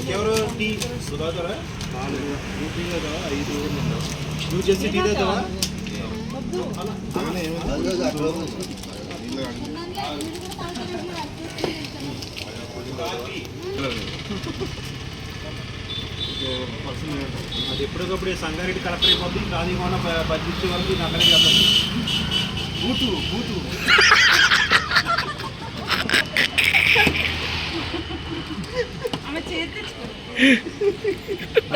ఇంకెవరు టీ తాగుతారా? 4 టీ తాగుతావా? 5 నువ్వు చేసి టీ తాగుతావా? అది ఎప్పటికప్పుడు సంగారెడ్డి కలెక్టర్ అయిపోద్ది. రాజీవన బడ్జెట్ వరకు అక్కడే చేస్తాను. బూతు బూతు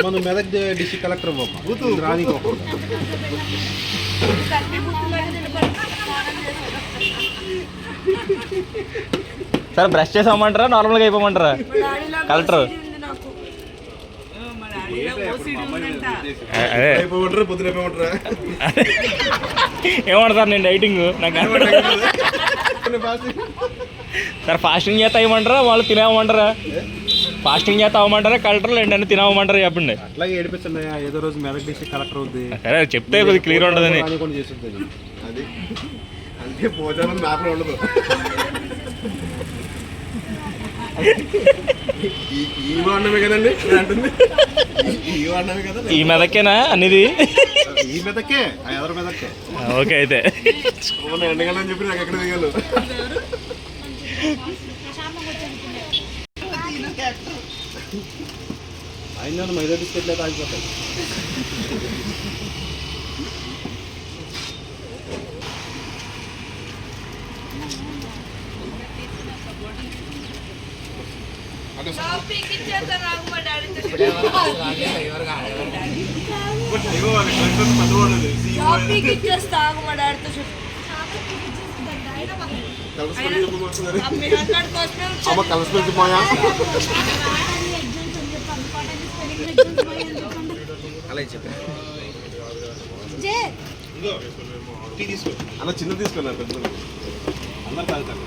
మన మెదక్ డిస్ట్రిక్ట్ కలెక్టర్ బూతు రాని సార్ బ్రష్ చేసామంటారా నార్మల్గా అయిపోమంటారా కలెక్టర్? ఏమంటారు సార్ నేను డైటింగ్ నాకు సార్ ఫాస్టింగ్ చేస్తా ఇవ్వమంటారా వాళ్ళు తినేవమంటారా? ఫాస్టింగ్ చేస్తా అవ్వమంటారా కలెక్టర్లు ఏంటని తినవమంటారా చెప్పండి. అట్లాగే ఏడిపిస్తున్నాయా ఏదో రోజు మెదక్ డిస్ట్రిక్ట్ కలెక్టర్ అవుద్ది. సరే చెప్తే కొద్దిగా క్లియర్ ఉంటుందని. అది అంటే భోజనం నాకు ఉండదు. ఈ వాడినమే కదండి అంటుంది. ఈ వాడినమే కదా ఈ మెదక్కేనా అనేది? ఈ మెదక్కే ఎవరి మెదక్కే. ఓకే అయితే ఎండగలని చెప్పి నాకు ఎక్కడ దిగాను. ఆయన మైదా బిస్కెట్లే తాగిపోతాయి. కలిసిపోయా అలా చెప్పా అలా చిన్న తీసుకున్నా పెద్ద అందరు తాగుతారు.